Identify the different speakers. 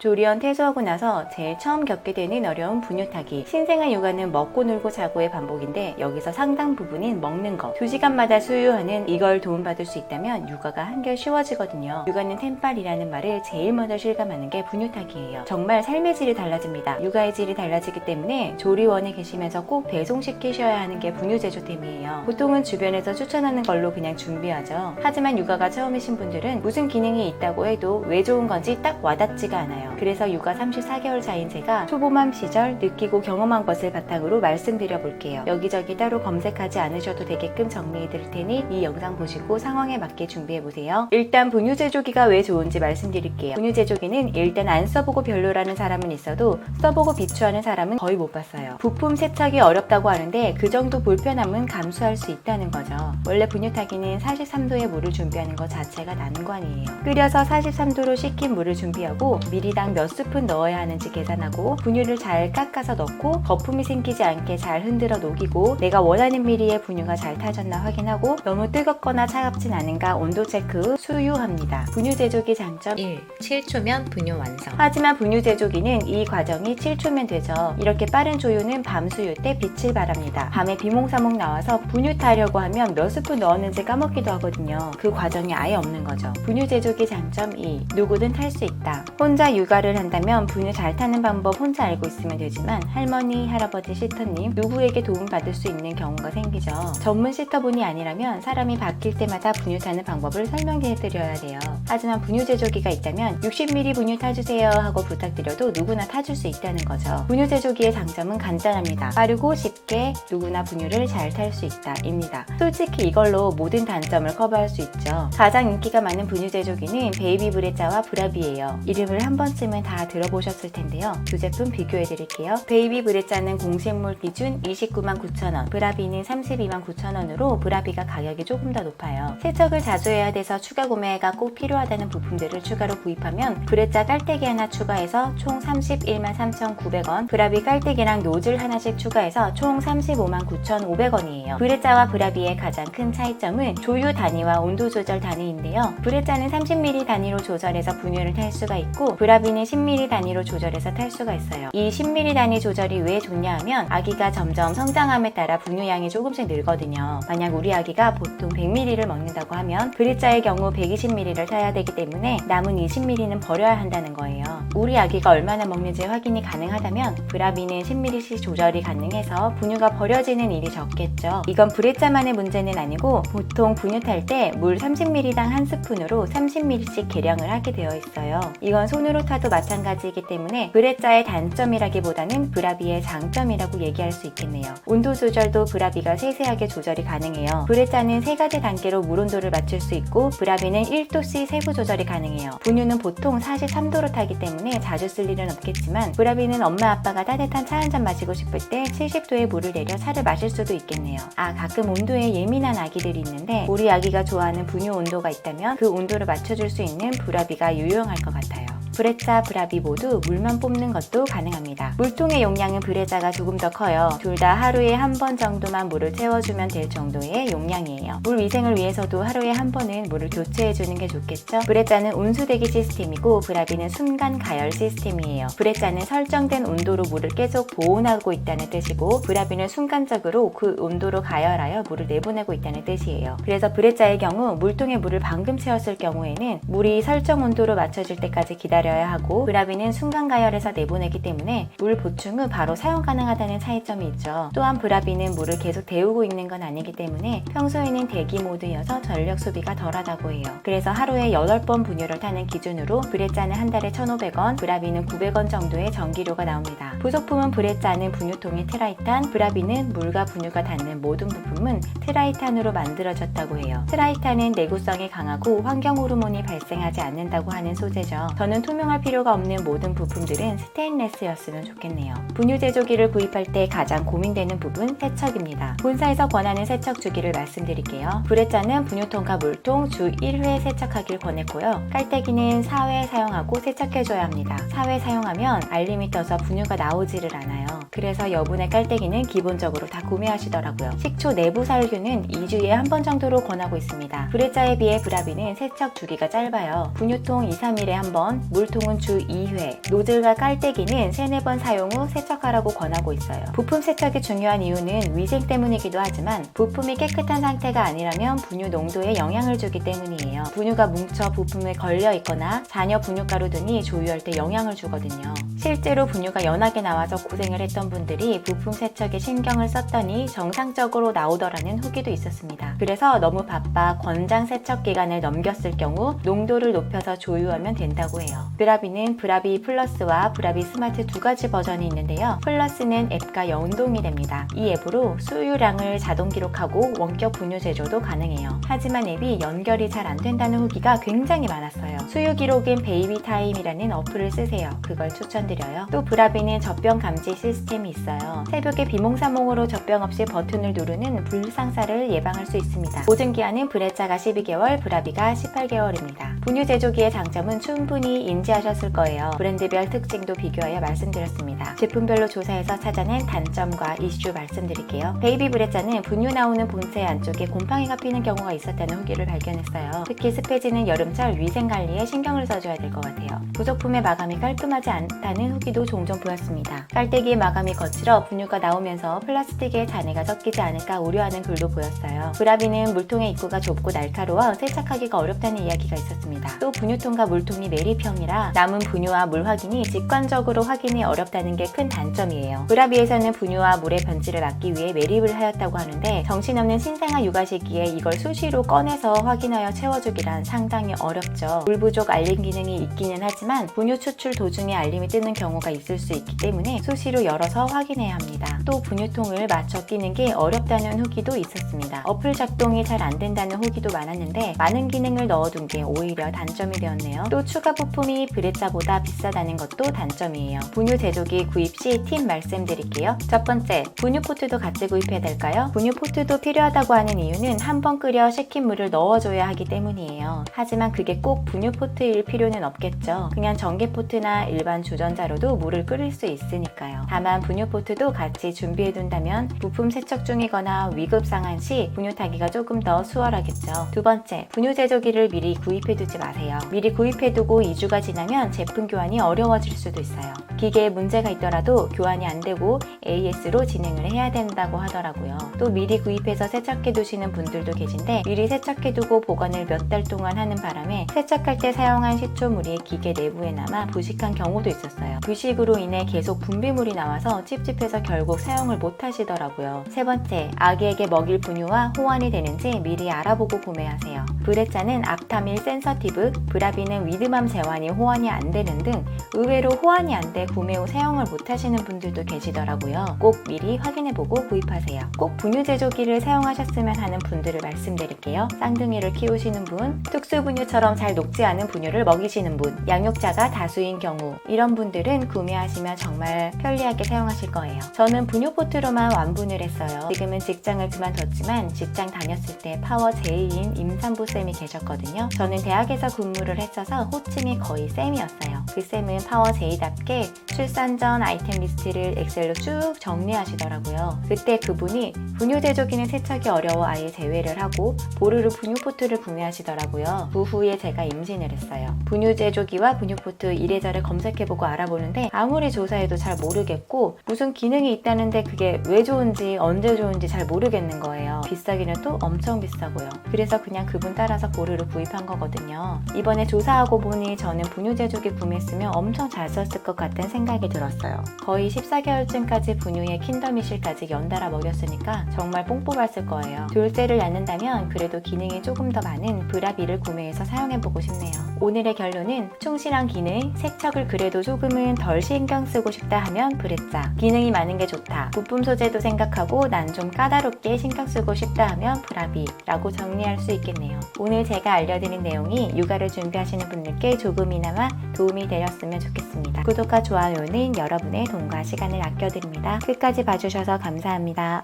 Speaker 1: 조리원 퇴소하고 나서 제일 처음 겪게 되는 어려운 분유타기. 신생아 육아는 먹고 놀고 자고의 반복인데 여기서 상당 부분인 먹는 것. 2시간마다 수유하는 이걸 도움받을 수 있다면 육아가 한결 쉬워지거든요. 육아는 템빨이라는 말을 제일 먼저 실감하는 게 분유타기예요. 정말 삶의 질이 달라집니다. 육아의 질이 달라지기 때문에 조리원에 계시면서 꼭 배송시키셔야 하는 게 분유제조템이에요. 보통은 주변에서 추천하는 걸로 그냥 준비하죠. 하지만 육아가 처음이신 분들은 무슨 기능이 있다고 해도 왜 좋은 건지 딱 와닿지가 않아요. 그래서 육아 34개월 차인 제가 초보맘 시절 느끼고 경험한 것을 바탕으로 말씀드려 볼게요. 여기저기 따로 검색하지 않으셔도 되게끔 정리해 드릴 테니 이 영상 보시고 상황에 맞게 준비해 보세요. 일단 분유제조기가 왜 좋은지 말씀드릴게요. 분유제조기는 일단 안 써보고 별로라는 사람은 있어도 써보고 비추하는 사람은 거의 못 봤어요. 부품 세척이 어렵다고 하는데 그 정도 불편함은 감수할 수 있다는 거죠. 원래 분유타기는 43도의 물을 준비하는 것 자체가 난관이에요. 끓여서 43도로 식힌 물을 준비하고 미리당 몇 스푼 넣어야 하는지 계산하고 분유를 잘 깎아서 넣고 거품이 생기지 않게 잘 흔들어 녹이고 내가 원하는 미리의 분유가 잘 타졌나 확인하고 너무 뜨겁거나 차갑진 않은가 온도 체크 후 수유합니다. 분유 제조기 장점 1. 7초면 분유 완성. 하지만 분유 제조기는 이 과정이 7초면 되죠. 이렇게 빠른 조유는 밤 수유 때 빛을 발합니다. 밤에 비몽사몽 나와서 분유 타려고 하면 몇 스푼 넣었는지 까먹기도 하거든요. 그 과정이 아예 없는 거죠. 분유 제조기 장점 2. 누구든 탈 수 있다. 혼자 육아를 한다면 분유 잘 타는 방법 혼자 알고 있으면 되지만 할머니, 할아버지, 시터님 누구에게 도움받을 수 있는 경우가 생기죠. 전문 시터분이 아니라면 사람이 바뀔 때마다 분유 타는 방법을 설명해 드려야 돼요. 하지만 분유 제조기가 있다면 60ml 분유 타주세요 하고 부탁드려도 누구나 타줄 수 있다는 거죠. 분유 제조기의 장점은 간단합니다. 빠르고 쉽게 누구나 분유를 잘 탈 수 있다 입니다. 솔직히 이걸로 모든 단점을 커버할 수 있죠. 가장 인기가 많은 분유 제조기는 베이비 브레자와 브라비예요. 이름을 한 번쯤은 다 들어보셨을 텐데요. 두 제품 비교해 드릴게요. 베이비 브레자는 공식물 기준 299,900원, 브라비는 329,000원으로 브라비가 가격이 조금 더 높아요. 세척을 자주 해야 돼서 추가 구매가 꼭 필요하다는 부품들을 추가로 구입하면 브레자 깔때기 하나 추가해서 총 313,900원, 브라비 깔때기랑 노즐 하나씩 추가해서 총 359,500원이에요. 브레자와 브라비의 가장 큰 차이점은 조유 단위와 온도 조절 단위인데요. 브레자는 30ml 단위로 조절해서 분유를 탈 수가 있고 브라비는 10ml 단위로 조절해서 탈 수가 있어요. 이 10ml 단위 조절이 왜 좋냐 하면 아기가 점점 성장함에 따라 분유량이 조금씩 늘거든요. 만약 우리 아기가 보통 100ml를 먹는다고 하면 브레자의 경우 120ml를 타야 되기 때문에 남은 20ml는 버려야 한다는 거예요. 우리 아기가 얼마나 먹는지 확인이 가능하다면 브라비는 10ml씩 조절이 가능해서 분유가 버려지는 일이 적겠죠. 이건 브레자만의 문제는 아니고 보통 분유 탈 때 물 30ml당 한 스푼으로 30ml씩 계량을 하게 되어 있어요. 이건 손으로 타도 마찬가지이기 때문에 브레자의 단점이라기보다는 브라비의 장점이라고 얘기할 수 있겠네요. 온도 조절도 브라비가 세세하게 조절이 가능해요. 브레자는 3가지 단계로 물 온도를 맞출 수 있고 브라비는 1도씨 세부 조절이 가능해요. 분유는 보통 43도로 타기 때문에 자주 쓸 일은 없겠지만 브라비는 엄마 아빠가 따뜻한 차 한잔 마시고 싶을 때 70도에 물을 내려 차를 마실 수도 있겠네요. 가끔 온도에 예민한 아기들이 있는데 우리 아기가 좋아하는 분유 온도가 있다면 그 온도를 맞춰줄 수 있는 브라비가 유용할 것 같아요. 브레자, 브라비 모두 물만 뽑는 것도 가능합니다. 물통의 용량은 브레자가 조금 더 커요. 둘 다 하루에 한 번 정도만 물을 채워주면 될 정도의 용량이에요. 물 위생을 위해서도 하루에 한 번은 물을 교체해주는 게 좋겠죠? 브레자는 온수대기 시스템이고 브라비는 순간 가열 시스템이에요. 브레자는 설정된 온도로 물을 계속 보온하고 있다는 뜻이고 브라비는 순간적으로 그 온도로 가열하여 물을 내보내고 있다는 뜻이에요. 그래서 브레자의 경우 물통에 물을 방금 채웠을 경우에는 물이 설정 온도로 맞춰질 때까지 기다려야 하고 브라비는 순간 가열해서 내보내기 때문에 물 보충 후 바로 사용 가능하다는 차이점이 있죠. 또한 브라비는 물을 계속 데우고 있는 건 아니기 때문에 평소에는 대기 모드여서 전력 소비가 덜하다고 해요. 그래서 하루에 8번 분유를 타는 기준으로 브레자는 한 달에 1,500원, 브라비는 900원 정도의 전기료가 나옵니다. 부속품은 브레자는 분유통의 트라이탄, 브라비는 물과 분유가 닿는 모든 부품은 트라이탄으로 만들어졌다고 해요. 트라이탄은 내구성이 강하고 환경 호르몬이 발생하지 않는다고 하는 소재죠. 저는 투명할 필요가 없는 모든 부품들은 스테인레스였으면 좋겠네요. 분유 제조기를 구입할 때 가장 고민되는 부분 세척입니다. 본사에서 권하는 세척 주기를 말씀드릴게요. 브레자는 분유통과 물통 주 1회 세척하길 권했고요. 깔때기는 4회 사용하고 세척해줘야 합니다. 4회 사용하면 알림이 떠서 분유가 나오지를 않아요. 그래서 여분의 깔때기는 기본적으로 다 구매하시더라고요. 식초 내부 살균은 2주에 한 번 정도로 권하고 있습니다. 브레자에 비해 브라비는 세척 주기가 짧아요. 분유통 2-3일에 한 번, 물 물통은 주 2회, 노즐과 깔때기는 3-4번 사용 후 세척하라고 권하고 있어요. 부품 세척이 중요한 이유는 위생 때문이기도 하지만 부품이 깨끗한 상태가 아니라면 분유 농도에 영향을 주기 때문이에요. 분유가 뭉쳐 부품에 걸려 있거나 잔여 분유가루 등이 조유할 때 영향을 주거든요. 실제로 분유가 연하게 나와서 고생을 했던 분들이 부품 세척에 신경을 썼더니 정상적으로 나오더라는 후기도 있었습니다. 그래서 너무 바빠 권장 세척 기간을 넘겼을 경우 농도를 높여서 조유하면 된다고 해요. 브라비는 브라비 플러스와 브라비 스마트 두 가지 버전이 있는데요. 플러스는 앱과 연동이 됩니다. 이 앱으로 수유량을 자동 기록하고 원격 분유 제조도 가능해요. 하지만 앱이 연결이 잘 안 된다는 후기가 굉장히 많았어요. 수유 기록인 베이비 타임이라는 어플을 쓰세요. 그걸 추천드려요. 또 브라비는 젖병 감지 시스템이 있어요. 새벽에 비몽사몽으로 젖병 없이 버튼을 누르는 불상사를 예방할 수 있습니다. 보증기한은 브레짜가 12개월, 브라비가 18개월입니다. 분유 제조기의 장점은 충분히 인지하셨을 거예요. 브랜드별 특징도 비교하여 말씀드렸습니다. 제품별로 조사해서 찾아낸 단점과 이슈 말씀드릴게요. 베이비 브레짜는 분유 나오는 본체 안쪽에 곰팡이가 피는 경우가 있었다는 후기를 발견했어요. 특히 습해지는 여름철 위생관리에 신경을 써줘야 될 것 같아요. 부속품의 마감이 깔끔하지 않다는 후기도 종종 보였습니다. 깔때기의 마감이 거칠어 분유가 나오면서 플라스틱에 잔해가 섞이지 않을까 우려하는 글도 보였어요. 브라비는 물통의 입구가 좁고 날카로워 세척하기가 어렵다는 이야기가 있었습니다. 또 분유통과 물통이 매립형이라 남은 분유와 물 확인이 직관적으로 확인이 어렵다는 게 큰 단점이에요. 브라비에서는 분유와 물의 변질을 막기 위해 매립을 하였다고 하는데 정신없는 신생아 육아 시기에 이걸 수시로 꺼내서 확인하여 채워주기란 상당히 어렵죠. 물 부족 알림 기능이 있기는 하지만 분유 추출 도중에 알림이 뜨는 경우가 있을 수 있기 때문에 수시로 열어서 확인해야 합니다. 또 분유통을 맞춰 끼는 게 어렵다는 후기도 있었습니다. 어플 작동이 잘 안 된다는 후기도 많았는데 많은 기능을 넣어둔 게 오히려 단점이 되었네요. 또 추가 부품이 브레짜보다 비싸다는 것도 단점이에요. 분유 제조기 구입 시 팁 말씀드릴게요. 첫 번째, 분유 포트도 같이 구입해야 될까요? 분유 포트도 필요하다고 하는 이유는 한번 끓여 식힌 물을 넣어줘야 하기 때문이에요. 하지만 그게 꼭 분유 포트일 필요는 없겠죠. 그냥 전기 포트나 일반 주전자로도 물을 끓일 수 있으니까요. 다만 분유 포트도 같이 준비해둔다면 부품 세척 중이거나 위급 상황 시 분유 타기가 조금 더 수월하겠죠. 두 번째, 분유 제조기를 미리 구입해두지 마세요. 미리 구입해두고 2주가 지나면 제품 교환이 어려워질 수도 있어요. 기계에 문제가 있더라도 교환이 안 되고 AS로 진행을 해야 된다고 하더라고요. 또 미리 구입해서 세척해두시는 분들도 계신데 미리 세척해두고 보관을 몇 달 동안 하는 바람에 세척할 때 사용한 시초물이 기계 내부에 남아 부식한 경우도 있었어요. 부식으로 인해 계속 분비물이 나와서 찝찝해서 결국 사용을 못 하시더라고요. 세 번째, 아기에게 먹일 분유와 호환이 되는지 미리 알아보고 구매하세요. 브레짜는 앞타밀 센서티브, 브라비는 위드맘 제환이 호환이 안 되는 등 의외로 호환이 안 돼 구매 후 사용을 못 하시는 분들도 계시더라고요. 꼭 미리 확인해보고 구입하세요. 꼭 분유 제조기를 사용하셨으면 하는 분들을 말씀드릴게요. 쌍둥이를 키우시는 분, 특수분유처럼 잘 녹지 않은 분유를 먹이시는 분, 양육자가 다수인 경우 이런 분들은 구매하시면 정말 편리하게 사용하실 거예요. 저는 분유포트로만 완분을 했어요. 지금은 직장을 그만뒀지만 직장 다녔을 때 파워 제이인 임산부 쌤이 계셨거든요. 저는 대학에서 근무를 했어서 호칭이 거의 쌤이었어요. 그 쌤은 파워 제이답게 출산 전 아이템 리스트를 엑셀로 쭉 정리하시더라고요. 그때 그분이 분유 제조기는 세척이 어려워 아예 제외를 하고 보르르 분유포트를 구매하시더라고요. 그 후에 제가 임신을 했어요. 분유 제조기와 분유포트 이래저래 검색해보고 알아보는데 아무리 조사해도 잘 모르겠고 무슨 기능이 있다는데 그게 왜 좋은지 언제 좋은지 잘 모르겠는 거예요. 비싸기는 또 엄청 비싸고요. 그래서 그냥 그분 따라서 보르르 구입한 거거든요. 이번에 조사하고 보니 저는 분유 제조기 구매했으면 엄청 잘 썼을 것 같은 생각이 들었어요. 거의 14개월쯤까지 분유에 킨더미실까지 연달아 먹였으니까 정말 뽕 뽑았을 거예요. 둘째를 낳는다면 그래도 기능이 조금 더 많은 브라비를 구매해서 사용해보고 싶네요. 오늘의 결론은 충실한 기능, 세척을 그래도 조금은 덜 신경 쓰고 싶다 하면 브레짜, 기능이 많은 게 좋다, 부품 소재도 생각하고 난 좀 까다롭게 신경 쓰고 싶다 하면 브라비라고 정리할 수 있겠네요. 오늘 제가 알려드린 내용이 육아를 준비하시는 분들께 조금이나마 도움이 되셨으면 좋겠습니다. 구독과 좋아요는 여러분의 돈과 시간을 아껴드립니다. 끝까지 봐주셔서 감사합니다.